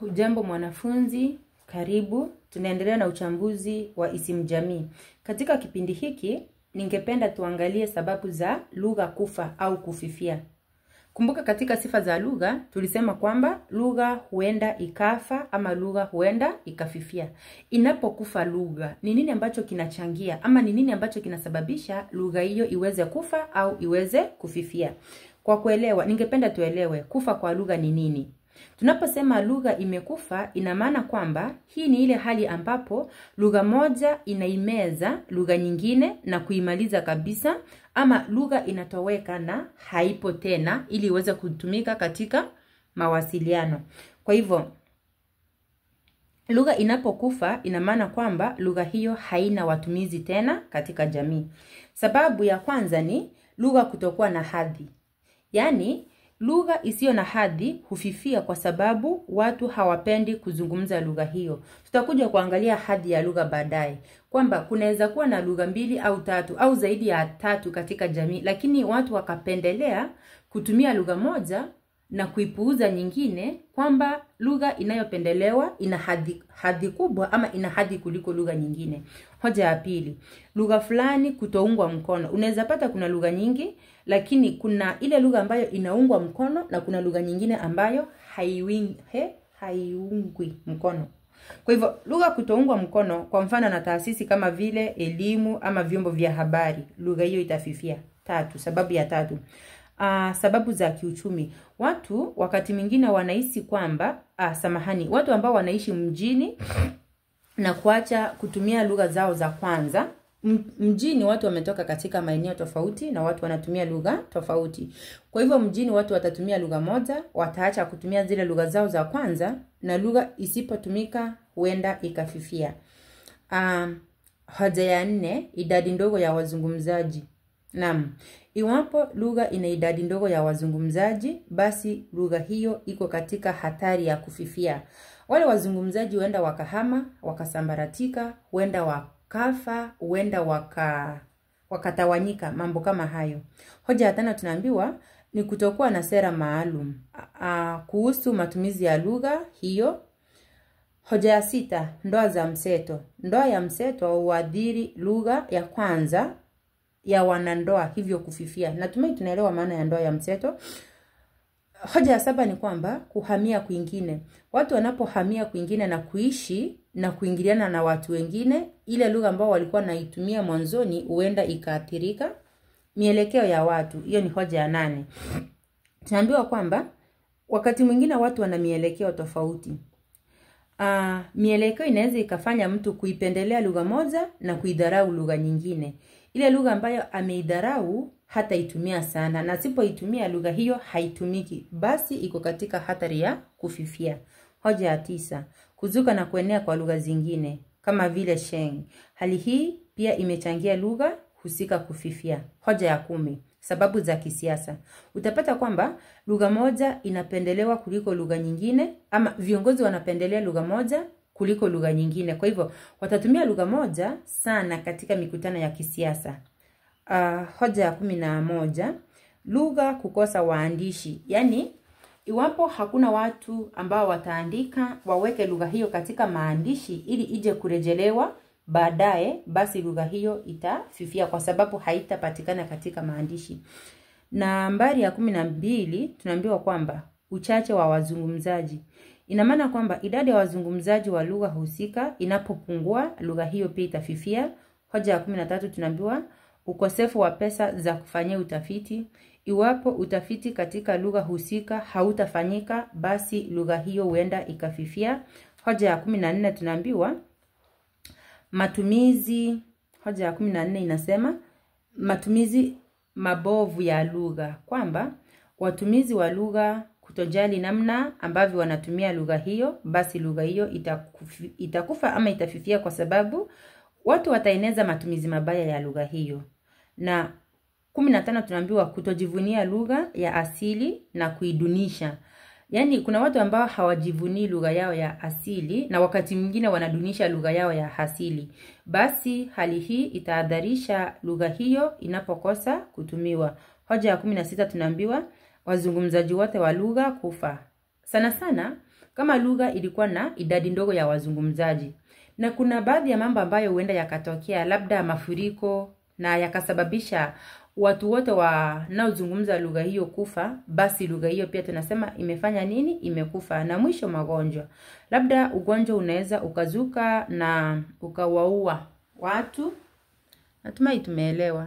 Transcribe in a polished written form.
Hujambo mwanafunzi, karibu. Tunaendelea na uchambuzi wa isimu jamii. Katika kipindi hiki, ningependa tuangalie sababu za lugha kufa au kufifia. Kumbuka katika sifa za lugha, tulisema kwamba lugha huenda ikafa ama lugha huenda ikafifia. Inapokufa lugha, ni nini ambacho kinachangia ama ni nini ambacho kinasababisha lugha hiyo iweze kufa au iweze kufifia? Kwa kuelewa, ningependa tuelewe kufa kwa lugha ni nini. Tunaposema lugha imekufa, ina maana kwamba hii ni ile hali ambapo lugha moja inaimeza lugha nyingine na kuimaliza kabisa, ama lugha inatoweka na haipo tena ili iweze kutumika katika mawasiliano. Kwa hivyo lugha inapokufa ina maana kwamba lugha hiyo haina watumizi tena katika jamii. Sababu ya kwanza ni lugha kutokuwa na hadhi. Yaani lugha isiyo na hadhi hufifia kwa sababu watu hawapendi kuzungumza lugha hiyo. Tutakuja kuangalia hadhi ya lugha baadaye, kwamba kunaweza kuwa na lugha 2 au 3 au zaidi ya 3 katika jamii, lakini watu wakapendelea kutumia lugha moja na kuipuuza nyingine, kwamba lugha inayopendelewa ina hadhi kubwa ama ina hadhi kuliko lugha nyingine. Hoja ya pili, lugha fulani kutoungwa mkono. Unaweza pata kuna lugha nyingi, lakini kuna ile lugha ambayo inaungwa mkono na kuna lugha nyingine ambayo haiungwi mkono. Kwa hivyo lugha kutoungwa mkono, kwa mfano na taasisi kama vile elimu ama vyombo vya habari, lugha hiyo itafifia. Sababu ya tatu, sababu za kiuchumi. Watu wakati mwingine wanahisi kwamba watu ambao wanaishi mjini na kuacha kutumia lugha zao za kwanza. Mjini watu wametoka katika maeneo tofauti na watu wanatumia lugha tofauti. Kwa hivyo mjini watu watatumia lugha moja, wataacha kutumia zile lugha zao za kwanza, na lugha isipotumika huenda ikafifia. Hoja ya 4, idadi ndogo ya wazungumzaji. Naam, iwapo lugha ina idadi ndogo ya wazungumzaji, basi lugha hiyo iko katika hatari ya kufifia. Wale wazungumzaji huenda wakahama, wakasambaratika, huenda wakafa, huenda wakatawanyika, mambo kama hayo. Hoja ya 5 tunaambiwa ni kutokuwa na sera maalum kuhusu matumizi ya lugha hiyo. Hoja ya 6, ndoa za mseto. Ndoa ya mseto huathiri lugha ya kwanza ya wanandoa, hivyo kufifia. Natumai tunaelewa maana ya ndoa ya mseto. Hoja ya 7 ni kwamba kuhamia kwingine. Watu wanapohamia kwingine na kuishi na kuingiliana na watu wengine, ile lugha ambayo walikuwa naitumia mwanzoni huenda ikaathirika. Mielekeo ya watu, hiyo ni hoja ya 8. Tunaambiwa kwamba wakati mwingine watu wana mielekeo tofauti. Mielekeo inaweza ikafanya mtu kuipendelea lugha moja na kuidharau lugha nyingine. Ile lugha ambayo ameidharau hata itumia sana, na asipoitumia lugha hiyo haitumiki, basi iko katika hatari ya kufifia. Hoja ya 9, kuzuka na kuenea kwa lugha zingine kama vile Sheng. Hali hii pia imechangia lugha husika kufifia. Hoja ya 10, sababu za kisiasa. Utapata kwamba lugha moja inapendelewa kuliko lugha nyingine, ama viongozi wanapendelea lugha moja kuliko lugha nyingine. Kwa hivyo watatumia lugha moja sana katika mikutano ya kisiasa. Hoja ya 11, lugha kukosa waandishi. Yaani iwapo hakuna watu ambao wataandika waweke lugha hiyo katika maandishi ili ije kurejelewa baadaye, basi lugha hiyo itafifia kwa sababu haitapatikana katika maandishi. Nambari ya 12 tunaambiwa kwamba uchache wa wazungumzaji. Ina maana kwamba idadi ya wazungumzaji wa lugha husika inapopungua, lugha hiyo pia itafifia. Hoja ya 13 tunaambiwa ukosefu wa pesa za kufanyia utafiti. Iwapo utafiti katika lugha husika hautafanyika, basi lugha hiyo huenda ikafifia. Hoja ya 14 tunaambiwa matumizi. Hoja ya 14 inasema matumizi mabovu ya lugha, kwamba watumizi wa lugha kutojali namna ambavyo wanatumia lugha hiyo, basi lugha hiyo itakufa ama itafifia kwa sababu watu wataeneza matumizi mabaya ya lugha hiyo. Na 15 tunaambiwa kutojivunia lugha ya asili na kuidunisha. Yaani kuna watu ambao hawajivunii lugha yao ya asili na wakati mwingine wanadunisha lugha yao ya asili. Basi hali hii itaadharisha lugha hiyo inapokosa kutumiwa. Hoja ya 16 tunaambiwa wazungumzaji wote wa lugha kufa. Sana sana kama lugha ilikuwa na idadi ndogo ya wazungumzaji. Na kuna baadhi ya mambo ambayo huenda yakatokea, labda mafuriko, na yakasababisha watu wote wanaozungumza lugha hiyo kufa, basi lugha hiyo pia tunasema imefanya nini? Imekufa. Na mwisho, magonjwa. Labda ugonjwa unaweza ukazuka na ukawaua watu. Natumai tumeelewa.